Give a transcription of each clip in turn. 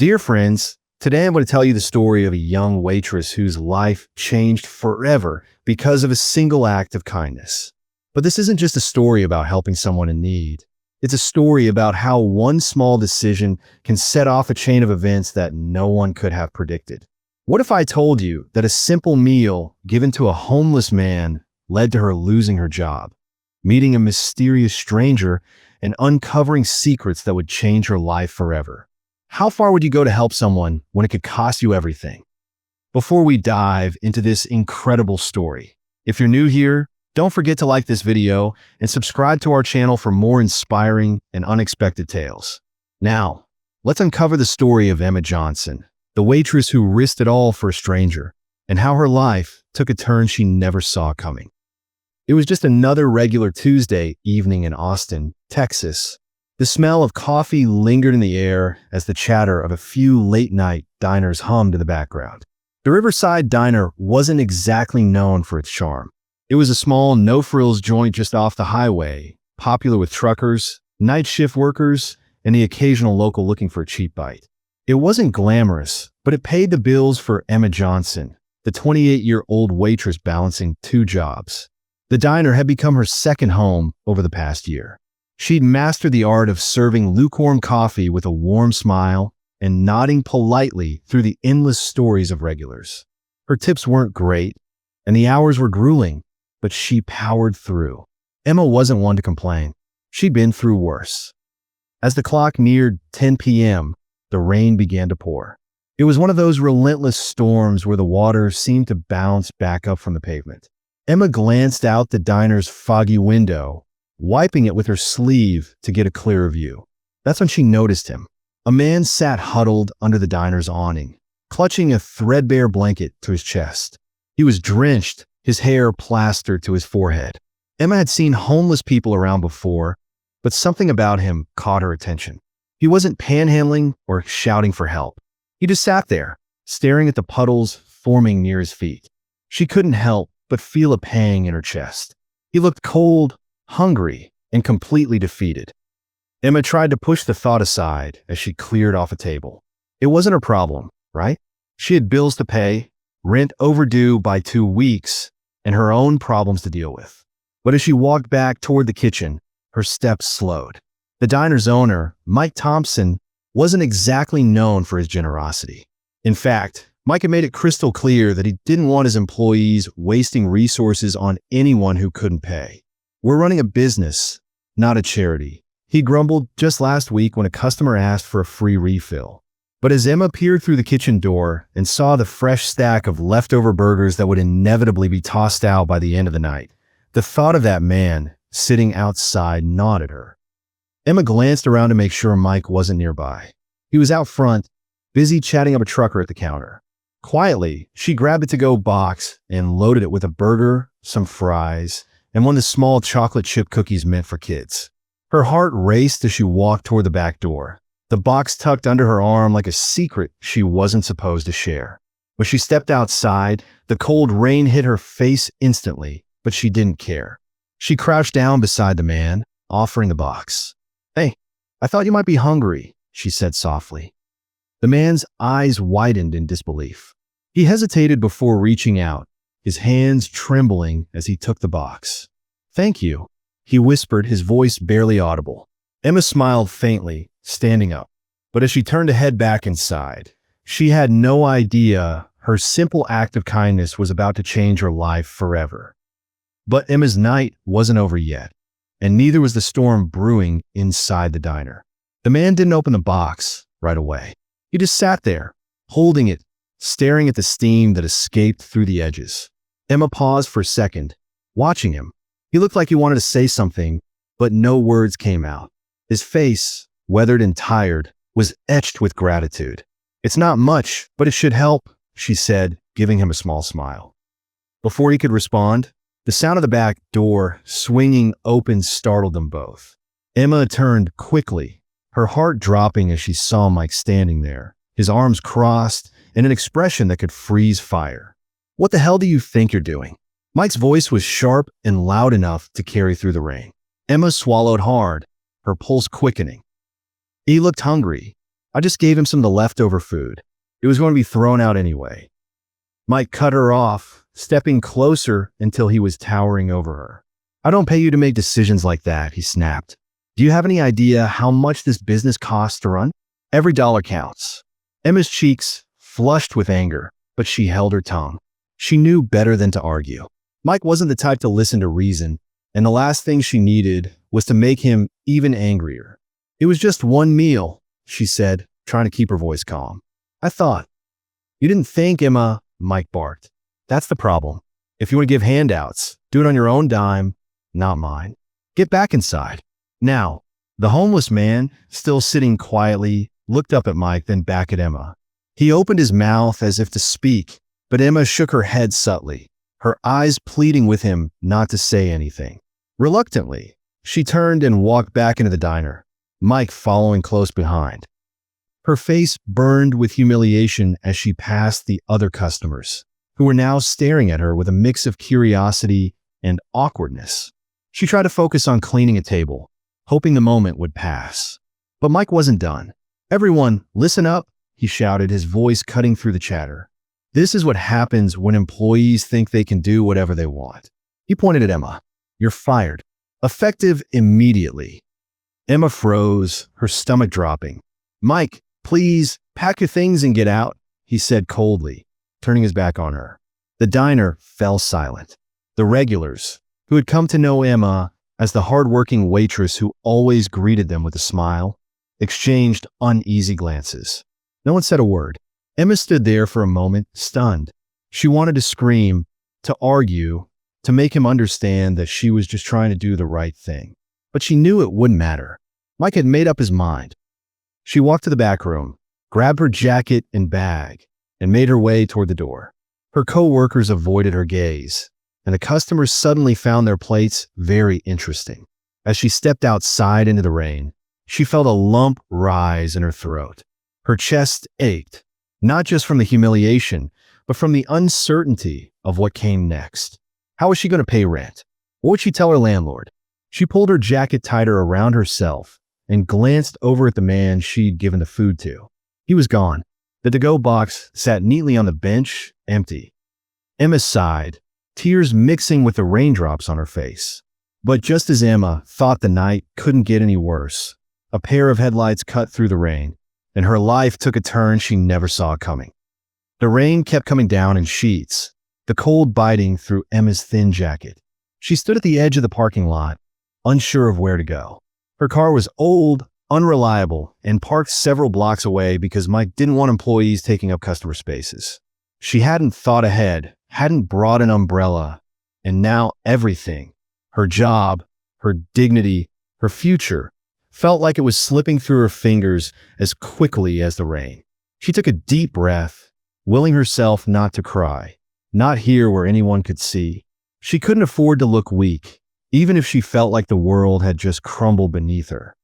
Dear friends, today I'm going to tell you the story of a young waitress whose life changed forever because of a single act of kindness. But this isn't just a story about helping someone in need. It's a story about how one small decision can set off a chain of events that no one could have predicted. What if I told you that a simple meal given to a homeless man led to her losing her job, meeting a mysterious stranger, and uncovering secrets that would change her life forever? How far would you go to help someone when it could cost you everything? Before we dive into this incredible story, if you're new here, don't forget to like this video and subscribe to our channel for more inspiring and unexpected tales. Now, let's uncover the story of Emma Johnson, the waitress who risked it all for a stranger, and how her life took a turn she never saw coming. It was just another regular Tuesday evening in Austin, Texas. The smell of coffee lingered in the air as the chatter of a few late-night diners hummed in the background. The Riverside Diner wasn't exactly known for its charm. It was a small, no-frills joint just off the highway, popular with truckers, night shift workers, and the occasional local looking for a cheap bite. It wasn't glamorous, but it paid the bills for Emma Johnson, the 28-year-old waitress balancing two jobs. The diner had become her second home over the past year. She'd mastered the art of serving lukewarm coffee with a warm smile and nodding politely through the endless stories of regulars. Her tips weren't great, and the hours were grueling, but she powered through. Emma wasn't one to complain. She'd been through worse. As the clock neared 10 p.m., the rain began to pour. It was one of those relentless storms where the water seemed to bounce back up from the pavement. Emma glanced out the diner's foggy window, wiping it with her sleeve to get a clearer view. That's when she noticed him. A man sat huddled under the diner's awning, clutching a threadbare blanket to his chest. He was drenched, his hair plastered to his forehead. Emma had seen homeless people around before, but something about him caught her attention. He wasn't panhandling or shouting for help. He just sat there, staring at the puddles forming near his feet. She couldn't help but feel a pang in her chest. He looked cold, hungry, and completely defeated. Emma tried to push the thought aside as she cleared off a table. It wasn't her problem, right? She had bills to pay, rent overdue by 2 weeks, and her own problems to deal with. But as she walked back toward the kitchen, her steps slowed. The diner's owner, Mike Thompson, wasn't exactly known for his generosity. In fact, Mike had made it crystal clear that he didn't want his employees wasting resources on anyone who couldn't pay. "We're running a business, not a charity," he grumbled just last week when a customer asked for a free refill. But as Emma peered through the kitchen door and saw the fresh stack of leftover burgers that would inevitably be tossed out by the end of the night, the thought of that man sitting outside gnawed at her. Emma glanced around to make sure Mike wasn't nearby. He was out front, busy chatting up a trucker at the counter. Quietly, she grabbed a to-go box and loaded it with a burger, some fries, and one of the small chocolate chip cookies meant for kids. Her heart raced as she walked toward the back door, the box tucked under her arm like a secret she wasn't supposed to share. When she stepped outside, the cold rain hit her face instantly, but she didn't care. She crouched down beside the man, offering the box. "Hey, I thought you might be hungry," she said softly. The man's eyes widened in disbelief. He hesitated before reaching out, his hands trembling as he took the box. "Thank you," he whispered, his voice barely audible. Emma smiled faintly, standing up. But as she turned to head back inside, she had no idea her simple act of kindness was about to change her life forever. But Emma's night wasn't over yet, and neither was the storm brewing inside the diner. The man didn't open the box right away. He just sat there, holding it, staring at the steam that escaped through the edges. Emma paused for a second, watching him. He looked like he wanted to say something, but no words came out. His face, weathered and tired, was etched with gratitude. "It's not much, but it should help," she said, giving him a small smile. Before he could respond, the sound of the back door swinging open startled them both. Emma turned quickly, her heart dropping as she saw Mike standing there, his arms crossed, and an expression that could freeze fire. "What the hell do you think you're doing?" Mike's voice was sharp and loud enough to carry through the rain. Emma swallowed hard, her pulse quickening. He looked hungry, I just gave him some of the leftover food. It was going to be thrown out anyway. Mike cut her off, stepping closer until he was towering over her. I don't pay you to make decisions like that, he snapped. Do you have any idea how much this business costs to run? Every dollar counts. Emma's cheeks flushed with anger, but she held her tongue. She knew better than to argue. Mike wasn't the type to listen to reason, and the last thing she needed was to make him even angrier. It was just one meal, she said, trying to keep her voice calm. I thought. You didn't think, Emma, Mike barked. That's the problem. If you want to give handouts, do it on your own dime, not mine. Get back inside. Now, the homeless man, still sitting quietly, looked up at Mike, then back at Emma. He opened his mouth as if to speak, but Emma shook her head subtly, her eyes pleading with him not to say anything. Reluctantly, she turned and walked back into the diner, Mike following close behind. Her face burned with humiliation as she passed the other customers, who were now staring at her with a mix of curiosity and awkwardness. She tried to focus on cleaning a table, hoping the moment would pass. But Mike wasn't done. Everyone, listen up, he shouted, his voice cutting through the chatter. This is what happens when employees think they can do whatever they want. He pointed at Emma. You're fired. Effective immediately. Emma froze, her stomach dropping. Mike, please, pack your things and get out, he said coldly, turning his back on her. The diner fell silent. The regulars, who had come to know Emma as the hardworking waitress who always greeted them with a smile, exchanged uneasy glances. No one said a word. Emma stood there for a moment, stunned. She wanted to scream, to argue, to make him understand that she was just trying to do the right thing. But she knew it wouldn't matter. Mike had made up his mind. She walked to the back room, grabbed her jacket and bag, and made her way toward the door. Her co-workers avoided her gaze, and the customers suddenly found their plates very interesting. As she stepped outside into the rain, she felt a lump rise in her throat. Her chest ached, not just from the humiliation, but from the uncertainty of what came next. How was she going to pay rent? What would she tell her landlord? She pulled her jacket tighter around herself and glanced over at the man she'd given the food to. He was gone. The to-go box sat neatly on the bench, empty. Emma sighed, tears mixing with the raindrops on her face. But just as Emma thought the night couldn't get any worse, a pair of headlights cut through the rain, and her life took a turn she never saw coming. The rain kept coming down in sheets, the cold biting through Emma's thin jacket. She stood at the edge of the parking lot, unsure of where to go. Her car was old, unreliable, and parked several blocks away because Mike didn't want employees taking up customer spaces. She hadn't thought ahead, hadn't brought an umbrella, and now everything, her job, her dignity, her future, felt like it was slipping through her fingers as quickly as the rain. She took a deep breath, willing herself not to cry, not here where anyone could see. She couldn't afford to look weak, even if she felt like the world had just crumbled beneath her.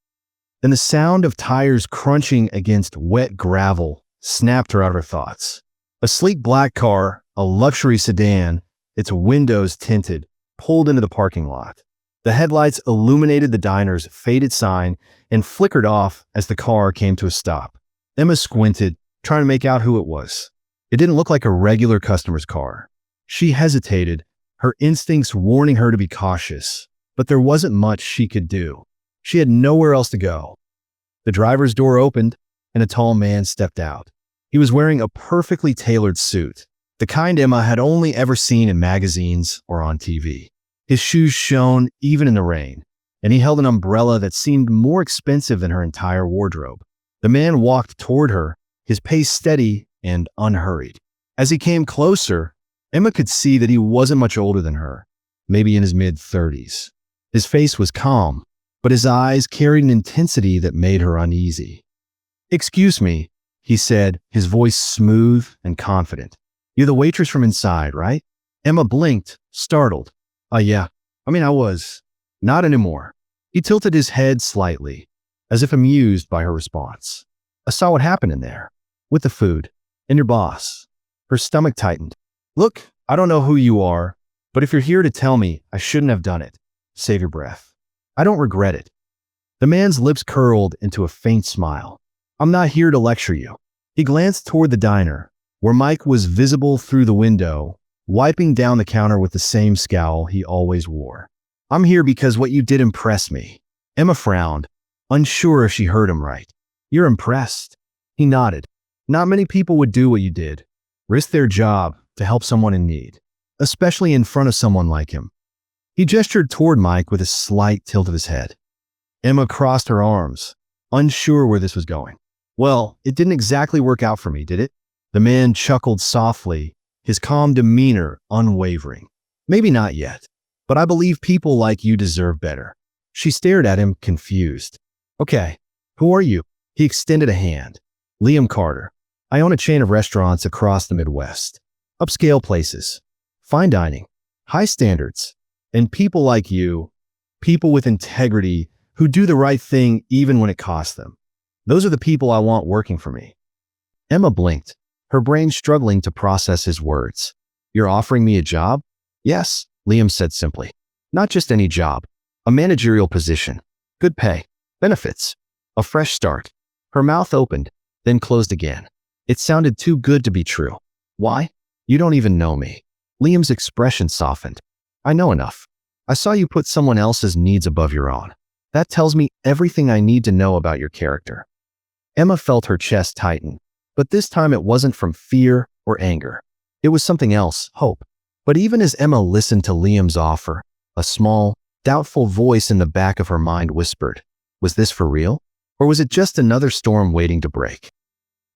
Then the sound of tires crunching against wet gravel snapped her out of her thoughts. A sleek black car, a luxury sedan, its windows tinted, pulled into the parking lot. The headlights illuminated the diner's faded sign and flickered off as the car came to a stop. Emma squinted, trying to make out who it was. It didn't look like a regular customer's car. She hesitated, her instincts warning her to be cautious, but there wasn't much she could do. She had nowhere else to go. The driver's door opened, and a tall man stepped out. He was wearing a perfectly tailored suit, the kind Emma had only ever seen in magazines or on TV. His shoes shone even in the rain, and he held an umbrella that seemed more expensive than her entire wardrobe. The man walked toward her, his pace steady and unhurried. As he came closer, Emma could see that he wasn't much older than her, maybe in his mid-30s. His face was calm, but his eyes carried an intensity that made her uneasy. "Excuse me," he said, his voice smooth and confident. "You're the waitress from inside, right?" Emma blinked, startled. Yeah. I was. Not anymore." He tilted his head slightly, as if amused by her response. "I saw what happened in there, with the food, and your boss." Her stomach tightened. "Look, I don't know who you are, but if you're here to tell me I shouldn't have done it, save your breath. I don't regret it." The man's lips curled into a faint smile. I'm not here to lecture you. He glanced toward the diner, where Mike was visible through the window, wiping down the counter with the same scowl he always wore. I'm here because what you did impressed me. Emma frowned, unsure if she heard him right. You're impressed? He nodded. Not many people would do what you did. Risk their job to help someone in need, especially in front of someone like him. He gestured toward Mike with a slight tilt of his head. Emma crossed her arms, unsure where this was going. Well, it didn't exactly work out for me, did it? The man chuckled softly, his calm demeanor unwavering. Maybe not yet, but I believe people like you deserve better. She stared at him, confused. Okay, who are you? He extended a hand. Liam Carter. I own a chain of restaurants across the Midwest. Upscale places, fine dining, high standards, and people like you, people with integrity who do the right thing even when it costs them. Those are the people I want working for me. Emma blinked, her brain struggling to process his words. You're offering me a job? Yes, Liam said simply. Not just any job, a managerial position, good pay, benefits, a fresh start. Her mouth opened, then closed again. It sounded too good to be true. Why? You don't even know me. Liam's expression softened. I know enough. I saw you put someone else's needs above your own. That tells me everything I need to know about your character. Emma felt her chest tighten, but this time it wasn't from fear or anger. It was something else, hope. But even as Emma listened to Liam's offer, a small, doubtful voice in the back of her mind whispered, was this for real? Or was it just another storm waiting to break?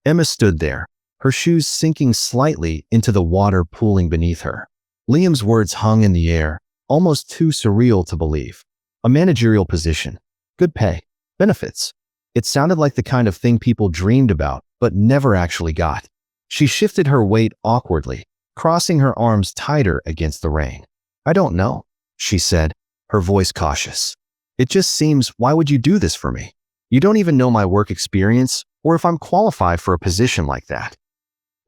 Emma stood there, her shoes sinking slightly into the water pooling beneath her. Liam's words hung in the air, almost too surreal to believe. A managerial position, good pay, benefits. It sounded like the kind of thing people dreamed about, but never actually got. She shifted her weight awkwardly, crossing her arms tighter against the rain. I don't know, she said, her voice cautious. It just seems, why would you do this for me? You don't even know my work experience, or if I'm qualified for a position like that.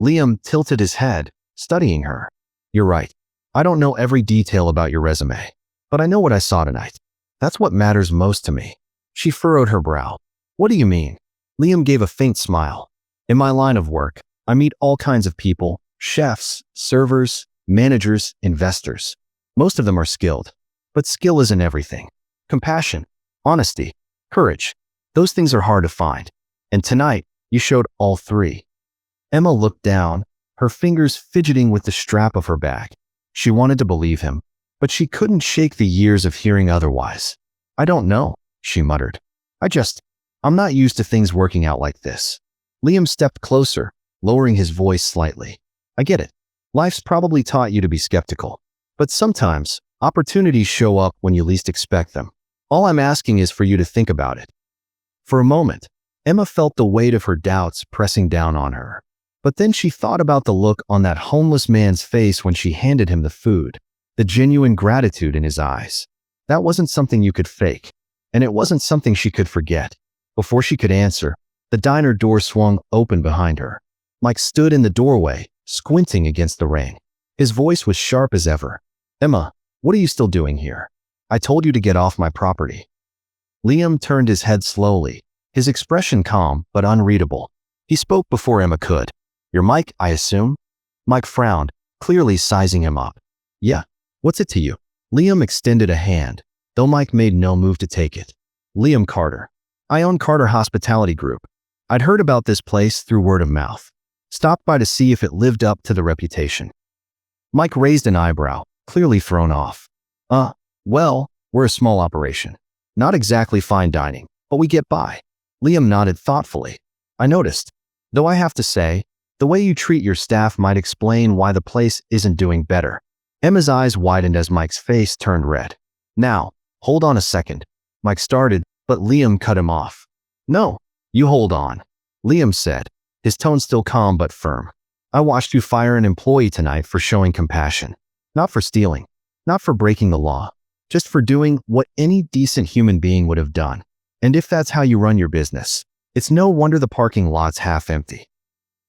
Liam tilted his head, studying her. You're right. I don't know every detail about your resume, but I know what I saw tonight. That's what matters most to me. She furrowed her brow. What do you mean? Liam gave a faint smile. In my line of work, I meet all kinds of people, chefs, servers, managers, investors. Most of them are skilled, but skill isn't everything. Compassion, honesty, courage. Those things are hard to find. And tonight, you showed all three. Emma looked down, her fingers fidgeting with the strap of her bag. She wanted to believe him, but she couldn't shake the years of hearing otherwise. I don't know, she muttered. I'm not used to things working out like this. Liam stepped closer, lowering his voice slightly. I get it. Life's probably taught you to be skeptical. But sometimes, opportunities show up when you least expect them. All I'm asking is for you to think about it. For a moment, Emma felt the weight of her doubts pressing down on her. But then she thought about the look on that homeless man's face when she handed him the food, the genuine gratitude in his eyes. That wasn't something you could fake, and it wasn't something she could forget. Before she could answer, the diner door swung open behind her. Mike stood in the doorway, squinting against the rain. His voice was sharp as ever. Emma, what are you still doing here? I told you to get off my property. Liam turned his head slowly, his expression calm but unreadable. He spoke before Emma could. You're Mike, I assume? Mike frowned, clearly sizing him up. Yeah, what's it to you? Liam extended a hand, though Mike made no move to take it. Liam Carter. I own Carter Hospitality Group. I'd heard about this place through word of mouth. Stopped by to see if it lived up to the reputation. Mike raised an eyebrow, clearly thrown off. Well, we're a small operation. Not exactly fine dining, but we get by. Liam nodded thoughtfully. I noticed. Though I have to say, the way you treat your staff might explain why the place isn't doing better. Emma's eyes widened as Mike's face turned red. Now, hold on a second. Mike started, but Liam cut him off. No, you hold on, Liam said, his tone still calm but firm. I watched you fire an employee tonight for showing compassion. Not for stealing, not for breaking the law, just for doing what any decent human being would have done. And if that's how you run your business, it's no wonder the parking lot's half empty.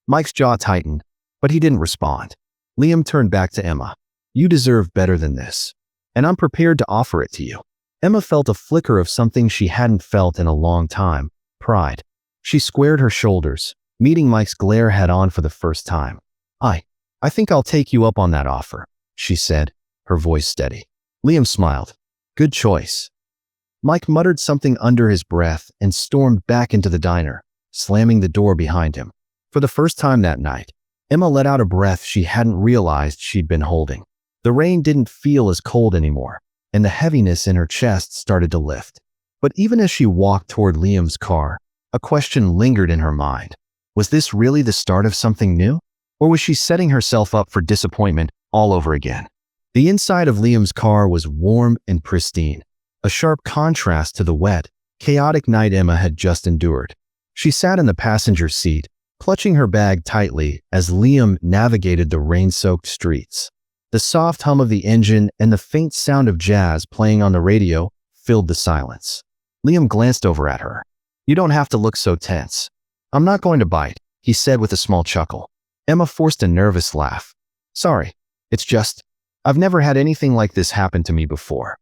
Mike's jaw tightened, but he didn't respond. Liam turned back to Emma. You deserve better than this, and I'm prepared to offer it to you. Emma felt a flicker of something she hadn't felt in a long time, pride. She squared her shoulders, meeting Mike's glare head-on for the first time. I think I'll take you up on that offer," she said, her voice steady. Liam smiled. "Good choice." Mike muttered something under his breath and stormed back into the diner, slamming the door behind him. For the first time that night, Emma let out a breath she hadn't realized she'd been holding. The rain didn't feel as cold anymore, and the heaviness in her chest started to lift. But even as she walked toward Liam's car, a question lingered in her mind. Was this really the start of something new? Or was she setting herself up for disappointment all over again? The inside of Liam's car was warm and pristine, a sharp contrast to the wet, chaotic night Emma had just endured. She sat in the passenger seat, clutching her bag tightly as Liam navigated the rain-soaked streets. The soft hum of the engine and the faint sound of jazz playing on the radio filled the silence. Liam glanced over at her. "You don't have to look so tense. I'm not going to bite," he said with a small chuckle. Emma forced a nervous laugh. "Sorry, it's just, I've never had anything like this happen to me before."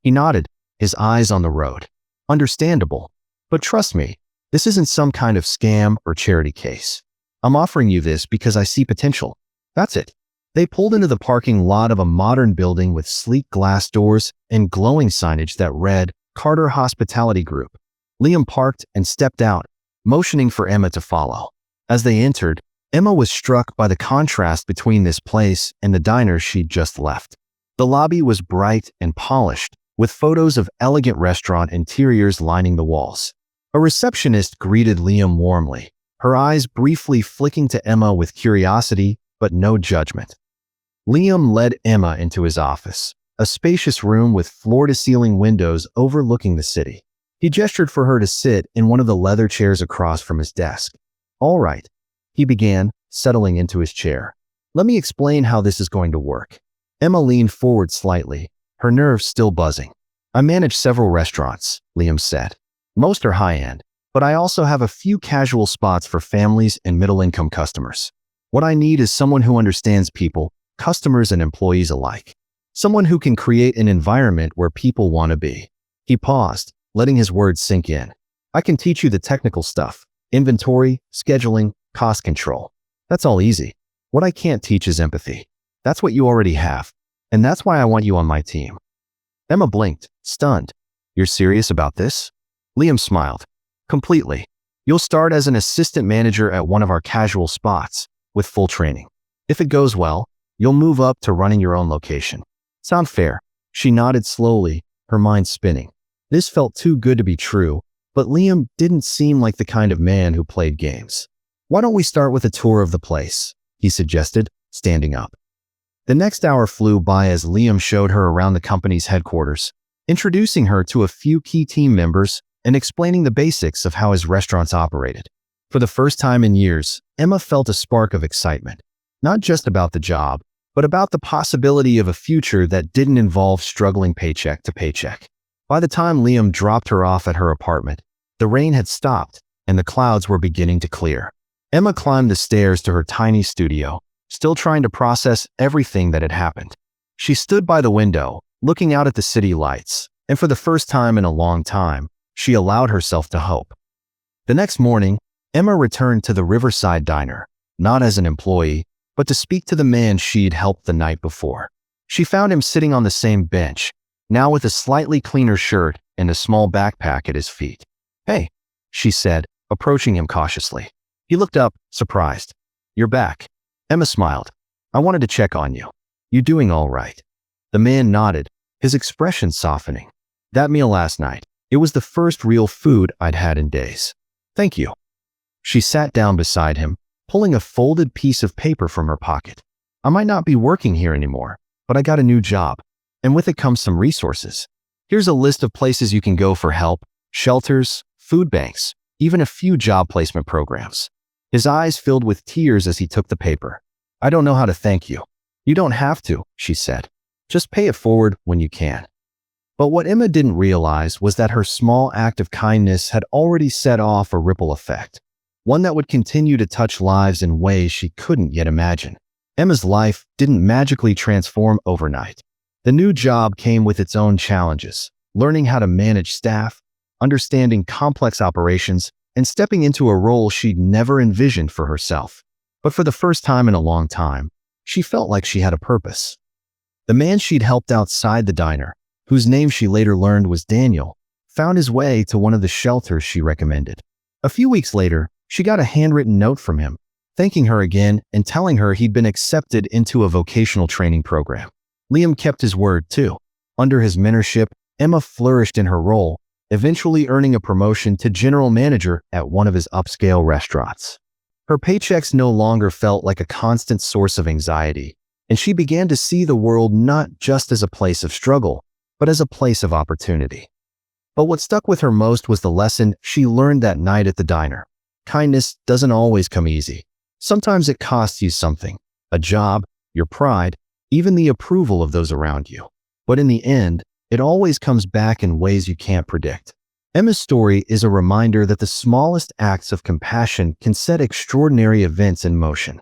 He nodded, his eyes on the road. "Understandable. But trust me, this isn't some kind of scam or charity case. I'm offering you this because I see potential. That's it." They pulled into the parking lot of a modern building with sleek glass doors and glowing signage that read Carter Hospitality Group. Liam parked and stepped out, motioning for Emma to follow. As they entered, Emma was struck by the contrast between this place and the diner she'd just left. The lobby was bright and polished, with photos of elegant restaurant interiors lining the walls. A receptionist greeted Liam warmly, her eyes briefly flicking to Emma with curiosity but no judgment. Liam led Emma into his office, a spacious room with floor-to-ceiling windows overlooking the city. He gestured for her to sit in one of the leather chairs across from his desk. "All right," he began, settling into his chair. "Let me explain how this is going to work." Emma leaned forward slightly, her nerves still buzzing. "I manage several restaurants," Liam said. "Most are high-end, but I also have a few casual spots for families and middle-income customers. What I need is someone who understands people, customers and employees alike. Someone who can create an environment where people want to be." He paused, letting his words sink in. "I can teach you the technical stuff, inventory, scheduling, cost control. That's all easy. What I can't teach is empathy. That's what you already have, and that's why I want you on my team." Emma blinked, stunned. "You're serious about this?" Liam smiled. "Completely. You'll start as an assistant manager at one of our casual spots, with full training. If it goes well, you'll move up to running your own location. Sound fair?" She nodded slowly, her mind spinning. This felt too good to be true, but Liam didn't seem like the kind of man who played games. "Why don't we start with a tour of the place?" he suggested, standing up. The next hour flew by as Liam showed her around the company's headquarters, introducing her to a few key team members and explaining the basics of how his restaurants operated. For the first time in years, Emma felt a spark of excitement, not just about the job, but about the possibility of a future that didn't involve struggling paycheck to paycheck. By the time Liam dropped her off at her apartment, the rain had stopped and the clouds were beginning to clear. Emma climbed the stairs to her tiny studio, still trying to process everything that had happened. She stood by the window, looking out at the city lights, and for the first time in a long time, she allowed herself to hope. The next morning, Emma returned to the Riverside Diner, not as an employee, but to speak to the man she'd helped the night before. She found him sitting on the same bench, now with a slightly cleaner shirt and a small backpack at his feet. "Hey," she said, approaching him cautiously. He looked up, surprised. "You're back." Emma smiled. "I wanted to check on you. You doing all right?" The man nodded, his expression softening. "That meal last night, it was the first real food I'd had in days. Thank you." She sat down beside him, pulling a folded piece of paper from her pocket. "I might not be working here anymore, but I got a new job, and with it comes some resources. Here's a list of places you can go for help, shelters, food banks, even a few job placement programs." His eyes filled with tears as he took the paper. "I don't know how to thank you." "You don't have to," she said. "Just pay it forward when you can." But what Emma didn't realize was that her small act of kindness had already set off a ripple effect, one that would continue to touch lives in ways she couldn't yet imagine. Emma's life didn't magically transform overnight. The new job came with its own challenges, learning how to manage staff, understanding complex operations, and stepping into a role she'd never envisioned for herself. But for the first time in a long time, she felt like she had a purpose. The man she'd helped outside the diner, whose name she later learned was Daniel, found his way to one of the shelters she recommended. A few weeks later, she got a handwritten note from him, thanking her again and telling her he'd been accepted into a vocational training program. Liam kept his word too. Under his mentorship, Emma flourished in her role, eventually earning a promotion to general manager at one of his upscale restaurants. Her paychecks no longer felt like a constant source of anxiety, and she began to see the world not just as a place of struggle, but as a place of opportunity. But what stuck with her most was the lesson she learned that night at the diner. Kindness doesn't always come easy. Sometimes it costs you something, a job, your pride, even the approval of those around you. But in the end, it always comes back in ways you can't predict. Emma's story is a reminder that the smallest acts of compassion can set extraordinary events in motion.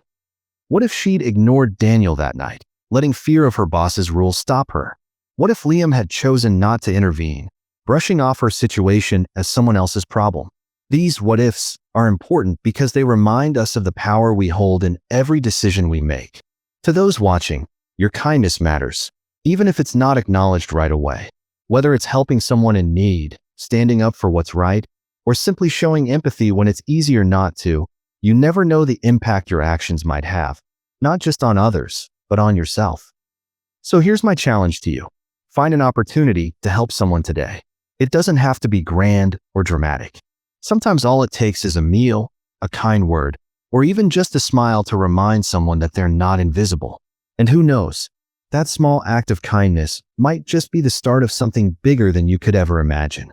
What if she'd ignored Daniel that night, letting fear of her boss's rule stop her? What if Liam had chosen not to intervene, brushing off her situation as someone else's problem? These what-ifs are important because they remind us of the power we hold in every decision we make. To those watching, your kindness matters, even if it's not acknowledged right away. Whether it's helping someone in need, standing up for what's right, or simply showing empathy when it's easier not to, you never know the impact your actions might have, not just on others, but on yourself. So here's my challenge to you. Find an opportunity to help someone today. It doesn't have to be grand or dramatic. Sometimes all it takes is a meal, a kind word, or even just a smile to remind someone that they're not invisible. And who knows, that small act of kindness might just be the start of something bigger than you could ever imagine.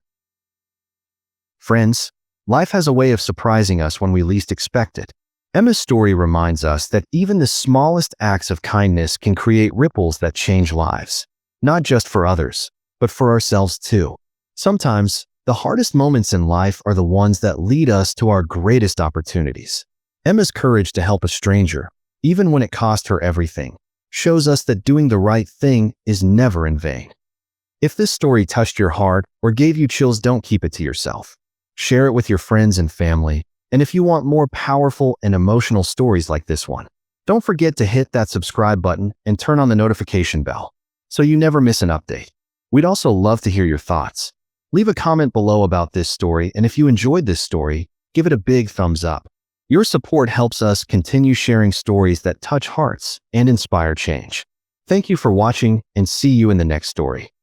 Friends, life has a way of surprising us when we least expect it. Emma's story reminds us that even the smallest acts of kindness can create ripples that change lives, not just for others, but for ourselves too. Sometimes, the hardest moments in life are the ones that lead us to our greatest opportunities. Emma's courage to help a stranger, even when it cost her everything, shows us that doing the right thing is never in vain. If this story touched your heart or gave you chills, don't keep it to yourself. Share it with your friends and family, and if you want more powerful and emotional stories like this one, don't forget to hit that subscribe button and turn on the notification bell so you never miss an update. We'd also love to hear your thoughts. Leave a comment below about this story, and if you enjoyed this story, give it a big thumbs up. Your support helps us continue sharing stories that touch hearts and inspire change. Thank you for watching, and see you in the next story.